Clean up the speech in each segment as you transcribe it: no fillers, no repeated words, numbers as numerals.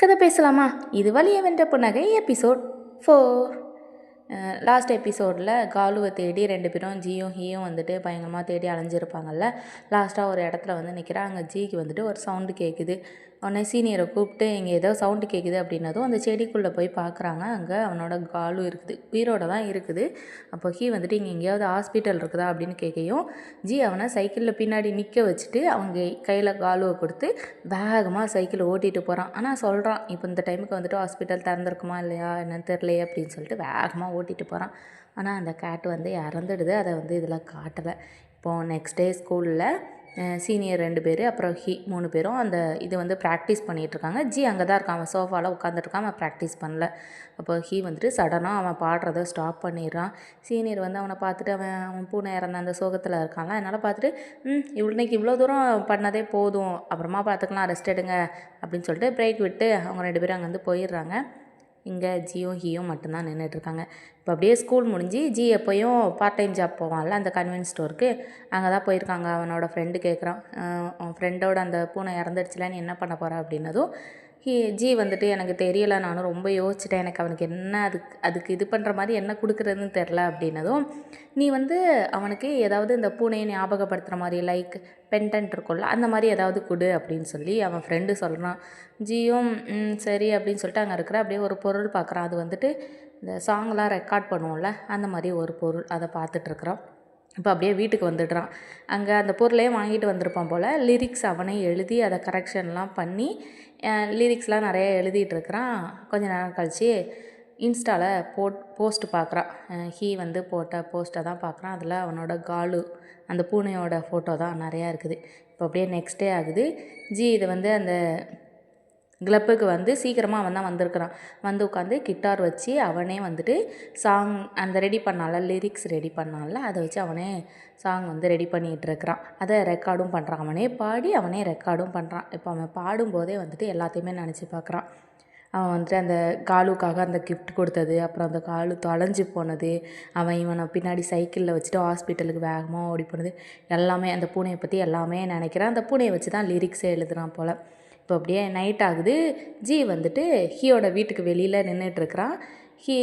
கதை பேசலாமா? இது வலிய வென்ற புன்னகை எபிசோட் 4. லாஸ்ட் எபிசோடில் காலுவை தேடி 2 பேரும் ஜியும் ஹீயும் வந்துட்டு பயங்கரமாக தேடி அலைஞ்சிருப்பாங்கல்ல. லாஸ்ட்டாக ஒரு இடத்துல வந்து நிற்கிறா. அங்கே ஜிக்கு வந்துட்டு ஒரு சவுண்டு கேட்குது. உடனே சீனியரை கூப்பிட்டு இங்கே ஏதோ சவுண்டு கேட்குது அப்படின்னதும் அந்த செடிக்குள்ளே போய் பார்க்குறாங்க. அங்கே அவனோட காலு இருக்குது, உயிரோடு தான் இருக்குது. அப்போ ஹீ வந்துட்டு இங்கே எங்கேயாவது ஹாஸ்பிட்டல் இருக்குதா அப்படின்னு கேட்கையும் ஜி அவனை சைக்கிளில் பின்னாடி நிற்க வச்சுட்டு அவங்க கையில் காலுவை கொடுத்து வேகமாக சைக்கிள் ஓட்டிகிட்டு போகிறான். ஆனால் சொல்கிறான், இப்போ இந்த டைமுக்கு வந்துட்டு ஹாஸ்பிட்டல் திறந்துருக்குமா இல்லையா என்னன்னு தெரியலையே அப்படின்னு சொல்லிட்டு வேகமாக ஓட்டிகிட்டு போகிறான். ஆனால் அந்த கேட் வந்து இறந்துடுது. அதை வந்து இதில் காட்டலை. இப்போது நெக்ஸ்ட் டே ஸ்கூலில் சீனியர் 2 பேர் அப்புறம் ஹீ 3 பேரும் அந்த இது வந்து ப்ராக்டிஸ் பண்ணிகிட்ருக்காங்க. ஜி அங்கே தான் இருக்கான். அவன் சோஃபாவில் உட்காந்துருக்கான். அவன் ப்ராக்டிஸ் பண்ணல. அப்போ ஹீ வந்துட்டு சடனாக அவன் பாடுறதை ஸ்டாப் பண்ணிடுறான். சீனியர் வந்து அவனை பார்த்துட்டு அவன் பூனை இறந்த அந்த சோகத்தில் இருக்கான்ல. அதனால் பார்த்துட்டு இன்னைக்கு இவ்வளோ தூரம் பண்ணதே போதும், அப்புறமா பார்த்துக்கலாம், ரெஸ்ட் எடுங்க அப்படின்னு சொல்லிட்டு பிரேக் விட்டு அவங்க 2 பேரும் அங்கேருந்து போயிடுறாங்க. இங்கே ஜியும் ஹீயும் மட்டும்தான் நின்றுட்டுருக்காங்க. இப்போ அப்படியே ஸ்கூல் முடிஞ்சு ஜி எப்போயும் பார்ட் டைம் ஜாப் போவான்ல அந்த கன்வீனியன்ஸ் ஸ்டோருக்கு, அங்கே தான் போயிருக்காங்க. அவனோட ஃப்ரெண்டு கேட்குறான், அவன் ஃப்ரெண்டோட அந்த பூனை இறந்துடுச்சுல, நீ என்ன பண்ண போகிற அப்படின்னதும் ஜி வந்துட்டு எனக்கு தெரியலை, நானும் ரொம்ப யோசிச்சிட்டேன், எனக்கு அவனுக்கு என்ன அதுக்கு இது பண்ணுற மாதிரி என்ன கொடுக்குறதுன்னு தெரில அப்படின்னதும், நீ வந்து அவனுக்கு ஏதாவது இந்த பூனையை ஞாபகப்படுத்துகிற மாதிரி லைக் பென்டென்ட் இருக்கும்ல அந்த மாதிரி ஏதாவது கொடு அப்படின்னு சொல்லி அவன் ஃப்ரெண்டு சொல்கிறான். ஜியும் சரி அப்படின்னு சொல்லிட்டு அங்கே இருக்கிற அப்படியே ஒரு பொருள் பார்க்குறான். அது வந்துட்டு இந்த சாங்லாம் ரெக்கார்ட் பண்ணுவோம்ல அந்த மாதிரி ஒரு பொருள், அதை பார்த்துட்ருக்குறான். இப்போ அப்படியே வீட்டுக்கு வந்துடுறான். அங்கே அந்த பொருளையே வாங்கிட்டு வந்திருப்பான் போல். லிரிக்ஸ் அவனே எழுதி அதை கரெக்ஷன்லாம் பண்ணி லிரிக்ஸ்லாம் நிறைய எழுதிட்டுருக்கிறான். கொஞ்ச நேரம் கழித்து இன்ஸ்டாவில் போஸ்ட் பார்க்குறான். ஹீ வந்து போட்ட போஸ்ட்டை தான் பார்க்குறான். அதில் அவனோட காலு அந்த பூனையோட ஃபோட்டோ தான் நிறையா இருக்குது. இப்போ அப்படியே நெக்ஸ்ட் டே ஆகுது. ஜி இதை வந்து அந்த கிளப்புக்கு வந்து சீக்கிரமாக அவன் தான் வந்திருக்கிறான். வந்து உட்காந்து கிட்டார் வச்சு அவனே வந்துட்டு சாங் அந்த ரெடி பண்ணால லிரிக்ஸ் ரெடி பண்ணால அதை வச்சு அவனே சாங் வந்து ரெடி பண்ணிகிட்ருக்கிறான். அதை ரெக்கார்டும் பண்ணுறான். அவனே பாடி அவனே ரெக்கார்டும் பண்ணுறான். இப்போ அவன் பாடும்போதே வந்துட்டு எல்லாத்தையுமே நினச்சி பார்க்குறான். அவன் வந்துட்டு அந்த காலுக்காக அந்த கிஃப்ட் கொடுத்தது, அப்புறம் அந்த காலு தொலைஞ்சி போனது, அவன் இவனை பின்னாடி சைக்கிளில் வச்சுட்டு ஹாஸ்பிட்டலுக்கு வேகமாக ஓடி போனது, எல்லாமே அந்த பூனையை பற்றி எல்லாமே நினைக்கிறான். அந்த பூனையை வச்சு தான் லிரிக்ஸே எழுதுகிறான் போல். இப்போ அப்படியே நைட் ஆகுது. ஜி வந்துட்டு ஹீயோட வீட்டுக்கு வெளியில் நின்றுட்டுருக்கிறான். ஹீ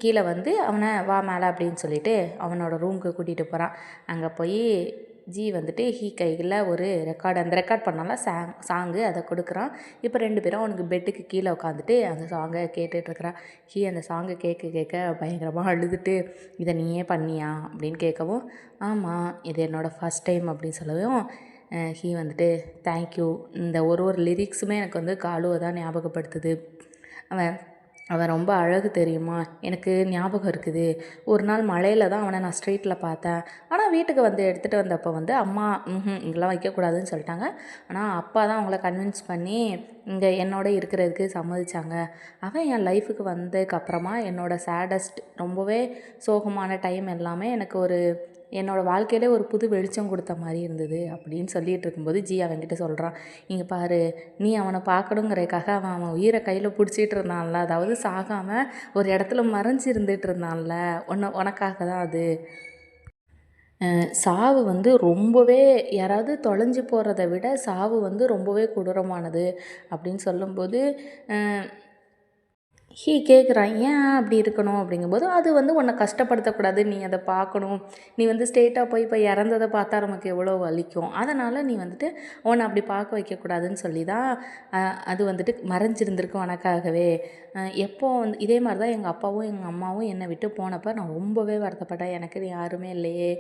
கீழே வந்து அவனை வா மேலே அப்படின்னு சொல்லிட்டு அவனோட ரூமுக்கு கூட்டிகிட்டு போகிறான். அங்கே போய் ஜி வந்துட்டு ஹீ கையில் ஒரு அந்த ரெக்கார்ட் பண்ணால சாங்கு அதை கொடுக்குறான். இப்போ 2 பேரும் அவனுக்கு பெட்டுக்கு கீழே உட்காந்துட்டு அந்த சாங்கை கேட்டுட்ருக்கிறான். ஹீ அந்த சாங்கை கேட்க பயங்கரமாக அழுதுட்டு, இதை நீயே பண்ணியா அப்படின்னு கேட்கவும், ஆமாம் இது என்னோடய ஃபஸ்ட் டைம் அப்படின்னு சொல்லவும் ஹீ வந்துட்டு தேங்க்யூ, இந்த ஒரு லிரிக்ஸுமே எனக்கு வந்து காலுவை தான் ஞாபகப்படுத்துது. அவன் ரொம்ப அழகு தெரியுமா, எனக்கு ஞாபகம் இருக்குது. ஒரு நாள் மழையில் தான் அவனை நான் ஸ்ட்ரீட்டில் பார்த்தேன். ஆனால் வீட்டுக்கு வந்து எடுத்துகிட்டு வந்தப்போ வந்து அம்மா இங்கெல்லாம் வைக்கக்கூடாதுன்னு சொல்லிட்டாங்க. ஆனால் அப்பா தான் அவங்கள கன்வின்ஸ் பண்ணி இங்கே என்னோட இருக்கிறதுக்கு சம்மதிச்சாங்க. அவன் என் லைஃபுக்கு வந்ததுக்கப்புறமா என்னோடய சேடஸ்ட் ரொம்பவே சோகமான டைம் எல்லாமே எனக்கு என்னோடய வாழ்க்கையிலே ஒரு புது வெளிச்சம் கொடுத்த மாதிரி இருந்தது அப்படின்னு சொல்லிகிட்டு இருக்கும்போது ஜி அவன்கிட்ட சொல்கிறான், இங்கே பாரு, நீ அவனை பார்க்கணுங்கிறதுக்காக அவன் உயிரை கையில் பிடிச்சிட்டு இருந்தான்ல, அதாவது சாகாமல் ஒரு இடத்துல மறைஞ்சி இருந்துகிட்டு இருந்தான்ல, உனக்காக தான் அது. சாவு வந்து ரொம்பவே யாராவது தொலைஞ்சு போகிறத விட சாவு வந்து ரொம்பவே கொடூரமானது அப்படின்னு சொல்லும்போது ஹீ கேட்குறான், ஏன் அப்படி இருக்கணும் அப்படிங்கும்போது, அது வந்து உன்னை கஷ்டப்படுத்தக்கூடாது, நீ அதை பார்க்கணும், நீ வந்து ஸ்ட்ரெயிட்டாக போய் இப்போ இறந்ததை பார்த்தா நமக்கு எவ்வளோ வலிக்கும், அதனால் நீ வந்துட்டு உன்னை அப்படி பார்க்க வைக்கக்கூடாதுன்னு சொல்லி தான் அது வந்துட்டு மறைஞ்சிருந்திருக்கு உனக்காகவே. எப்போ வந்து இதே மாதிரி தான் எங்கள் அப்பாவும் எங்கள் அம்மாவும் என்னை விட்டு போனப்போ நான் ரொம்பவே வருத்தப்பட்டேன், எனக்கு யாருமே இல்லையே,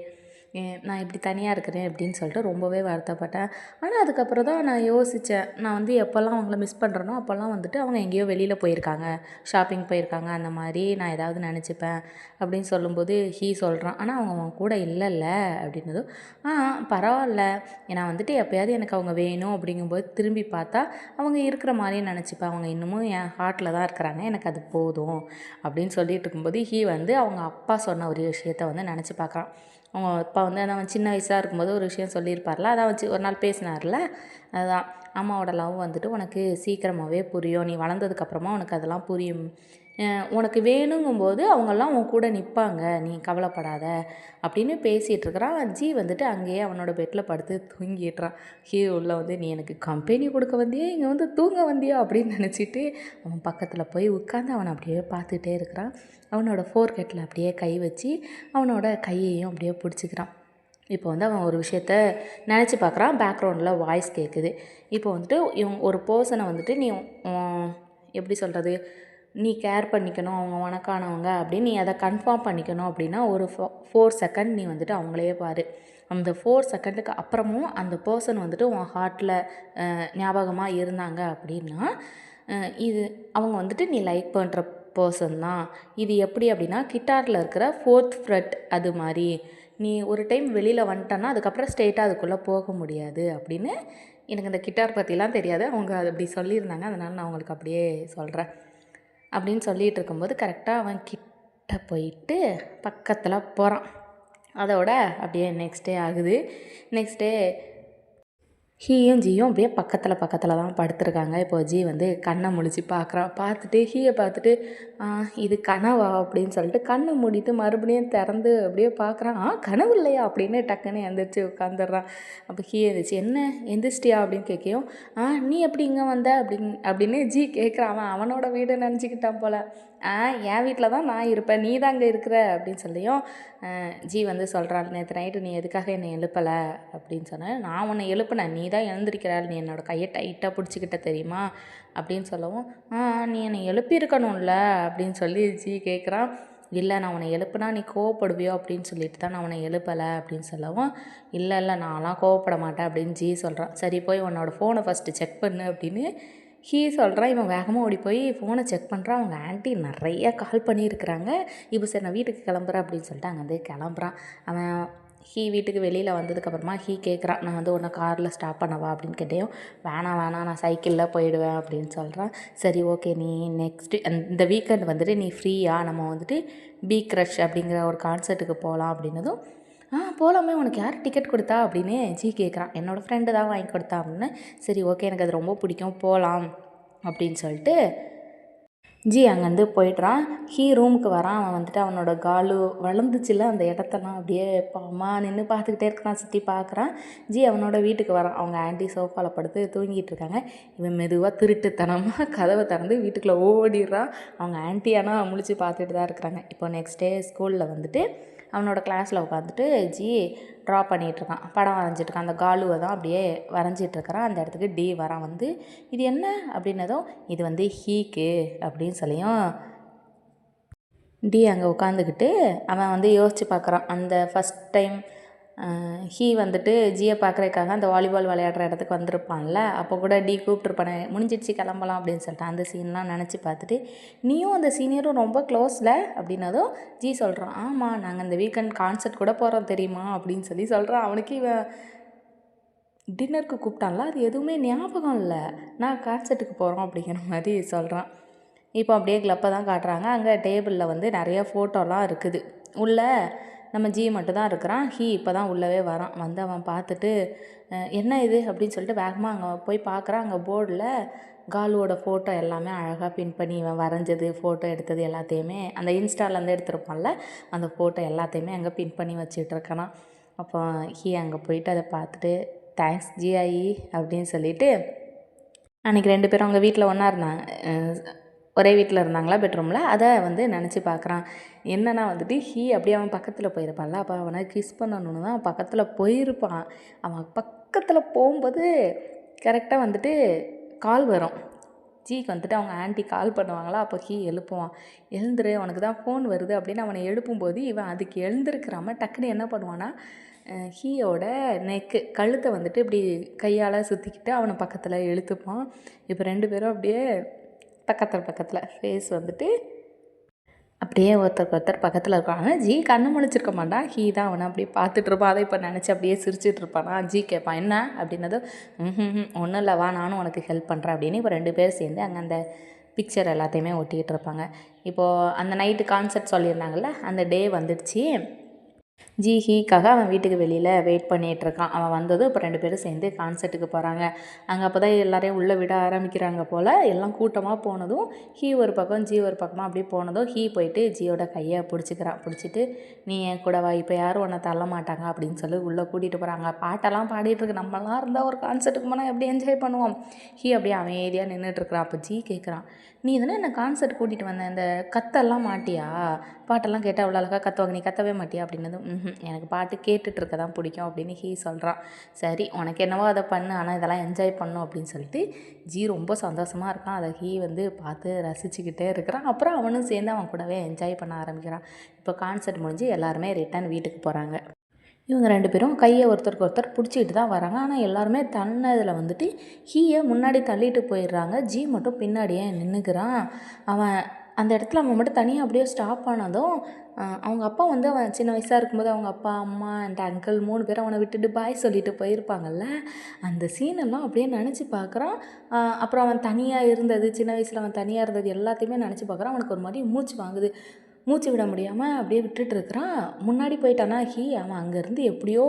நான் இப்படி தனியாக இருக்கிறேன் அப்படின்னு சொல்லிட்டு ரொம்பவே வருத்தப்பட்டேன். ஆனால் அதுக்கப்புறம் தான் நான் யோசித்தேன், நான் வந்து எப்போல்லாம் அவங்கள மிஸ் பண்ணுறேனோ அப்போல்லாம் வந்துட்டு அவங்க எங்கேயோ வெளியில் போயிருக்காங்க, ஷாப்பிங் போயிருக்காங்க, அந்த மாதிரி நான் ஏதாவது நினச்சிப்பேன் அப்படின்னு சொல்லும்போது ஹீ சொல்கிறான், ஆனால் அவங்க கூட இல்லைல்ல அப்படின்னதும், பரவாயில்ல, நான் வந்துட்டு எப்போயாவது எனக்கு அவங்க வேணும் அப்படிங்கும்போது திரும்பி பார்த்தா அவங்க இருக்கிற மாதிரியே நினச்சிப்பேன், அவங்க இன்னமும் என் ஹார்ட்டில் தான் இருக்கிறாங்க, எனக்கு அது போதும் அப்படின்னு சொல்லிட்டு இருக்கும்போது ஹீ வந்து அவங்க அப்பா சொன்ன ஒரு விஷயத்த வந்து நினச்சி பார்க்குறான். அவங்க அப்பா வந்து அவன் சின்ன வயசாக இருக்கும்போது ஒரு விஷயம் சொல்லியிருப்பார்ல, அதை வச்சு ஒரு நாள் பேசினார்ல, அதுதான் அம்மாவோட லவ் வந்துட்டு உனக்கு சீக்கிரமாகவே புரியும், நீ வளர்ந்ததுக்கப்புறமா உனக்கு அதெல்லாம் புரியும், உனக்கு வேணுங்கும்போது அவங்கெல்லாம் உன் கூட நிற்பாங்க, நீ கவலைப்படாத அப்படின்னு பேசிகிட்டு இருக்கிறான். ஜி வந்துட்டு அங்கேயே அவனோட பெட்டில் படுத்து தூங்கிட்டுறான். உள்ள வந்து நீ எனக்கு கம்பெனி கொடுக்க வந்தியா, இங்கே வந்து தூங்க வந்தியா அப்படின்னு நினச்சிட்டு அவன் பக்கத்தில் போய் உட்காந்து அவனை அப்படியே பார்த்துட்டே இருக்கிறான். அவனோட ஃபோர்கெட்டில் அப்படியே கை வச்சு அவனோட கையையும் அப்படியே பிடிச்சிக்கிறான். இப்போ வந்து அவன் ஒரு விஷயத்த நினச்சி பார்க்குறான். பேக்ரவுண்டில் வாய்ஸ் கேட்குது. இப்போ வந்துட்டு ஒரு பர்சனை வந்துட்டு நீ எப்படி சொல்கிறது, நீ கேர் பண்ணிக்கணும், அவங்க உனக்கானவங்க அப்படின்னு நீ அதை கன்ஃபார்ம் பண்ணிக்கணும் அப்படின்னா ஒரு 4 செகண்ட் நீ வந்துட்டு அவங்களே பாரு. அந்த 4 செகண்டுக்கு அப்புறமும் அந்த பர்சன் வந்துட்டு உன் ஹார்ட்டில் ஞாபகமாக இருந்தாங்க அப்படின்னா இது அவங்க வந்துட்டு நீ லைக் பண்ணுற பர்சன் தான். இது எப்படி அப்படின்னா கிட்டாரில் இருக்கிற 4th ஃப்ரெட் அது மாதிரி. நீ ஒரு டைம் வெளியில் வந்துட்டன்னா அதுக்கப்புறம் ஸ்ட்ரெயிட்டாக அதுக்குள்ளே போக முடியாது அப்படின்னு. எனக்கு இந்த கிட்டார் பற்றிலாம் தெரியாது, அவங்க அது அப்படி சொல்லியிருந்தாங்க, அதனால் நான் அவங்களுக்கு அப்படியே சொல்கிறேன். அப்படின்னு சொல்லிகிட்டு இருக்கும்போது கரெக்டாக அவன் கிட்ட போயிட்டு பக்கத்தில் போகிறான். அதோட அப்படியே நெக்ஸ்ட் டே ஆகுது. நெக்ஸ்ட் டே ஹீயும் ஜியும் அப்படியே பக்கத்தில் தான் படுத்துருக்காங்க. இப்போ ஜி வந்து கண்ணை முழிச்சு பார்க்குறான். பார்த்துட்டு ஹீயை பார்த்துட்டு இது கனவா அப்படின்னு சொல்லிட்டு கண்ணை மூடிட்டு மறுபடியும் திறந்து அப்படியே பார்க்குறான். கனவு இல்லையா அப்படின்னு டக்குன்னு எந்திரிச்சு உட்காந்துடுறான். அப்போ ஹீ எழுந்திரிச்சு என்ன எந்திரிச்சிட்டியா அப்படின்னு கேட்கையும் நீ எப்படி இங்கே வந்த அப்படின்னு ஜி கேட்குறான். அவனோட வீடு நினச்சிக்கிட்டான் போல். என் வீட்டில் தான் நான் இருப்பேன், நீ தான் அங்கே இருக்கிற அப்படின்னு சொல்லியும் ஜி வந்து சொல்கிறாள், நேற்று நைட்டு நீ எதுக்காக என்னை எழுப்பலை அப்படின்னு சொன்னேன். நான் உன்னை எழுப்பினேன், நீ தான் எழுந்திருக்கிறாள், நீ என்னோடய கையை டைட்டாக பிடிச்சிக்கிட்ட தெரியுமா அப்படின்னு சொல்லவும் நீ என்னை எழுப்பியிருக்கணும்ல அப்படின்னு சொல்லி ஜி கேட்குறான். இல்லை நான் உன்னை எழுப்புனா நீ கோவப்படுவியோ அப்படின்னு சொல்லிட்டு தான் நான் உன்னை எழுப்பலை அப்படின்னு சொல்லவும் இல்லை நான்லாம் கோவப்பட மாட்டேன் அப்படின்னு ஜி சொல்கிறான். சரி போய் உன்னோட ஃபோனை ஃபஸ்ட்டு செக் பண்ணு அப்படின்னு ஹீ சொல்கிறான். இவன் வேகமாக ஓடி போய் ஃபோனை செக் பண்ணுறான். அவங்க ஆண்டி நிறையா கால் பண்ணியிருக்கிறாங்க. இப்போ சரி நான் வீட்டுக்கு கிளம்புறேன் அப்படின்னு சொல்லிட்டு அங்கே வந்து கிளம்புறான். அவன் ஹீ வீட்டுக்கு வெளியில் வந்ததுக்கப்புறமா ஹீ கேட்குறான், நான் வந்து உன்னை காரில் ஸ்டாப் பண்ணவா அப்படின்னு கேட்டேன். வேணாம் நான் சைக்கிளில் போயிடுவேன் அப்படின்னு சொல்கிறான். சரி ஓகே, நீ நெக்ஸ்ட்டு இந்த வீக்கெண்ட் வந்துட்டு நீ ஃப்ரீயாக நம்ம வந்துட்டு பி க்ரஷ் அப்படிங்கிற ஒரு கான்சர்ட்டுக்கு போகலாம் அப்படின்னதும் போகலாமே, உனக்கு யார் டிக்கெட் கொடுத்தா அப்படின்னு ஜி கேட்குறான். என்னோடய ஃப்ரெண்டு தான் வாங்கி கொடுத்தா அப்படின்னு. சரி ஓகே, எனக்கு அது ரொம்ப பிடிக்கும், போகலாம் அப்படின்னு சொல்லிட்டு ஜி அங்கேருந்து போய்ட்றான். ஹீ ரூமுக்கு வரான். அவன் வந்துட்டு அவனோட காலு வளர்ந்துச்சுல அந்த இடத்தெல்லாம் அப்படியே பாவமா நின்று பார்த்துக்கிட்டே இருக்கிறான், சுற்றி பார்க்குறான். ஜி அவனோட வீட்டுக்கு வரான். அவங்க ஆண்டி சோஃபாவில் படுத்து தூங்கிட்டு இருக்காங்க. இவன் மெதுவாக திருட்டுத்தனமாக கதவை திறந்து வீட்டுக்குள்ளே ஓடிடுறான். அவங்க ஆண்டி ஆனால் முழிச்சு பார்த்துட்டு தான் இருக்கிறாங்க. இப்போ நெக்ஸ்ட் டே ஸ்கூலில் வந்துட்டு அவனோட கிளாஸில் உட்காந்துட்டு ஜி ட்ரா பண்ணிகிட்ருக்கான், படம் வரைஞ்சிட்ருக்கான். அந்த காலுவை தான் அப்படியே வரைஞ்சிட்ருக்கிறான். அந்த இடத்துக்கு டி வரான். வந்து இது என்ன அப்படின்னதும் இது வந்து ஹீக்கு அப்படின்னு சொல்லியும் டி அங்கே உட்காந்துக்கிட்டு அவன் வந்து யோசித்து பார்க்குறான். அந்த ஃபஸ்ட் டைம் ஹீ வந்துட்டு ஜியை பார்க்குறதுக்காக அந்த வாலிபால் விளையாடுற இடத்துக்கு வந்திருப்பான்ல, அப்போ கூட டி கூப்பிட்ருப்பானே முடிஞ்சிடுச்சு கிளம்பலாம் அப்படின்னு சொல்லிட்டு அந்த சீன்லாம் நினச்சி பார்த்துட்டு நீயும் அந்த சீனியரும் ரொம்ப க்ளோஸில் அப்படின்னதும் ஜி சொல்கிறான், ஆமாம் நாங்கள் இந்த வீக்கெண்ட் கான்சர்ட் கூட போகிறோம் தெரியுமா அப்படின்னு சொல்கிறான். அவனுக்கு இவன் டின்னருக்கு கூப்பிட்டான்ல அது எதுவுமே ஞாபகம் இல்லை, நான் கான்சர்ட்டுக்கு போகிறோம் அப்படிங்கிற மாதிரி சொல்கிறான். இப்போ அப்படியே கிளப்பை தான் காட்டுறாங்க. அங்கே டேபிளில் வந்து நிறைய ஃபோட்டோலாம் இருக்குது. உள்ளே நம்ம ஜி மட்டும் தான் இருக்கிறான். ஹீ இப்போ தான் உள்ளவே வரான். வந்து அவன் பார்த்துட்டு என்ன இது அப்படின்னு சொல்லிட்டு வேகமாக அங்கே போய் பார்க்குறான். அங்கே போர்டில் காலுவோட ஃபோட்டோ எல்லாமே அழகாக பின் பண்ணி இவன் வரைஞ்சது ஃபோட்டோ எடுத்தது எல்லாத்தையுமே அந்த இன்ஸ்டாலேருந்து எடுத்துருப்பான்ல அந்த ஃபோட்டோ எல்லாத்தையுமே அங்கே பின் பண்ணி வச்சுட்ருக்கானா. அப்போ ஹீ அங்கே போயிட்டு அதை பார்த்துட்டு தேங்க்ஸ் ஜிஐ அப்படின்னு சொல்லிவிட்டு அன்றைக்கி 2 பேரும் அவங்க வீட்டில் ஒன்றா இருந்தாங்க, ஒரே வீட்டில் இருந்தாங்களா பெட்ரூமில், அதை வந்து நினச்சி பார்க்குறான். என்னென்னா வந்துட்டு ஹீ அப்படியே அவன் பக்கத்தில் போயிருப்பான்ல, அப்போ அவனை கிஸ் பண்ணணுன்னு தான் பக்கத்தில் போயிருப்பான். அவன் பக்கத்தில் போகும்போது கரெக்டாக வந்துட்டு கால் வரும். ஜிக்கு வந்துட்டு அவங்க ஆண்டி கால் பண்ணுவாங்களா, அப்போ ஹீ எழுப்புவான். எழுந்துரு உனக்கு தான் ஃபோன் வருது அப்படின்னு அவனை எழுப்பும்போது இவன் அதுக்கு எழுந்திருக்கிறாம டக்குன்னு என்ன பண்ணுவான்னா ஹீயோட கழுத்தை வந்துட்டு இப்படி கையால் சுற்றிக்கிட்டு அவனை பக்கத்தில் இழுத்துப்பான். இப்போ 2 பேரும் அப்படியே பக்கத்தில் ஃபேஸ் வந்துட்டு அப்படியே ஒருத்தருக்கு ஒருத்தர் பக்கத்தில் இருக்காங்க. ஜி கண்ணு முழிச்சிருக்க மாட்டான். ஹீ தான் அவனை அப்படியே பார்த்துட்ருப்பான். அதை இப்போ நினச்சி அப்படியே சிரிச்சிட்ருப்பானா. ஜி கேட்பான் என்ன அப்படின்னதும் ஒன்றும் இல்லை வா நானும் உனக்கு ஹெல்ப் பண்ணுறேன் அப்படின்னு இப்போ 2 பேர் சேர்ந்து அங்கே அந்த பிக்சர் எல்லாத்தையுமே ஒட்டிக்கிட்டு இருப்பாங்க. இப்போது அந்த நைட்டு கான்சர்ட் சொல்லியிருந்தாங்கள்ல அந்த டே வந்துடுச்சு. ஜிஹிக்காக அவன் வீட்டுக்கு வெளியில் வெயிட் பண்ணிகிட்ருக்கான். அவன் வந்ததும் இப்போ 2 பேரும் சேர்ந்து கான்சர்ட்டுக்கு போகிறாங்க. அங்கே அப்போ தான் எல்லாரையும் உள்ளே விட ஆரம்பிக்கிறாங்க போல். எல்லாம் கூட்டமாக போனதும் ஹீ ஒரு பக்கம் ஜி ஒரு பக்கமாக அப்படியே போனதும் ஹீ போயிட்டு ஜியோட கையை பிடிச்சிட்டு நீ என் கூட வா, இப்போ யாரும் உன்னை தள்ள மாட்டாங்க அப்படின்னு சொல்லி உள்ளே கூட்டிகிட்டு போகிறாங்க. பாட்டெல்லாம் பாடிட்டுருக்கு. நம்மளாம் இருந்தால் ஒரு கான்சர்ட்டுக்கு போனால் எப்படி என்ஜாய் பண்ணுவோம். ஹீ அப்படியே அமைதியாக நின்றுட்டுருக்குறான். அப்போ ஜி கேட்குறான், நீ தானே என்ன கான்சர்ட் கூட்டிகிட்டு வந்தேன், இந்த கத்தெல்லாம் மாட்டியா, பாட்டெல்லாம் கேட்டால் அவ்வளோ அழகாக கத்துவாங்க, நீ கத்தவே மாட்டியா அப்படின்னதும் எனக்கு பாட்டு கேட்டுட்ருக்க தான் பிடிக்கும் அப்படின்னு ஹீ சொல்கிறான். சரி உனக்கு என்னவோ அதை பண்ணு, ஆனால் இதெல்லாம் என்ஜாய் பண்ணும் அப்படின்னு சொல்லிட்டு ஜி ரொம்ப சந்தோஷமாக இருக்கான். அதை ஹீ பார்த்து ரசிச்சுக்கிட்டே இருக்கிறான். அப்புறம் அவனும் சேர்ந்து அவன் கூடவே என்ஜாய் பண்ண ஆரம்பிக்கிறான். இப்போ கான்சர்ட் முடிஞ்சு எல்லாருமே ரிட்டர்ன் வீட்டுக்கு போகிறாங்க. இவங்க 2 பேரும் கையை ஒருத்தருக்கு ஒருத்தர் பிடிச்சிக்கிட்டு தான் வராங்க. ஆனால் எல்லாருமே தன்னதில் ஹீயை முன்னாடி தள்ளிட்டு போயிடுறாங்க. ஜி மட்டும் பின்னாடியே நின்றுக்கிறான். அவன் அந்த இடத்துல அவன் மட்டும் தனியாக அப்படியே ஸ்டாப் ஆனதும் அவங்க அப்பா அவன் சின்ன வயசாக இருக்கும்போது அவங்க அப்பா, அம்மா அண்ட் அங்கிள் 3 பேரும் அவனை விட்டுட்டு பாய் சொல்லிட்டு போயிருப்பாங்கல்ல, அந்த சீனெல்லாம் அப்படியே நினச்சி பார்க்குறான். அப்புறம் அவன் தனியாக இருந்தது, சின்ன வயசில் அவன் தனியாக இருந்தது எல்லாத்தையுமே நினச்சி பார்க்குறான். அவனுக்கு ஒரு மாதிரி மூச்சு வாங்குது. மூச்சு விட முடியாமல் அப்படியே விட்டுட்டுருக்கிறான். முன்னாடி போயிட்டானா அவன் அங்கேருந்து எப்படியோ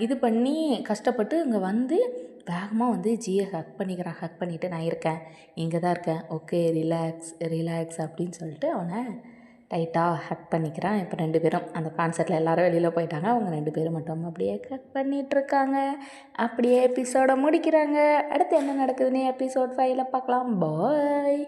இது பண்ணி கஷ்டப்பட்டு இங்கே வேகமாக ஜியை ஹக் பண்ணிக்கிறான். ஹக் பண்ணிவிட்டு நான் இருக்கேன், இங்கே தான் இருக்கேன், ஓகே ரிலாக்ஸ் அப்படின்னு சொல்லிட்டு அவனை டைட்டாக ஹக் பண்ணிக்கிறான். இப்போ 2 பேரும் அந்த கான்சர்ட்டில் எல்லோரும் வெளியில் போயிட்டாங்க. அவங்க 2 பேரும் மட்டும் அப்படியே ஹக் பண்ணிகிட்ருக்காங்க. அப்படியே எபிசோடை முடிக்கிறாங்க. அடுத்து என்ன நடக்குதுன்னு எபிசோட் 5ல் பார்க்கலாம். பாய்.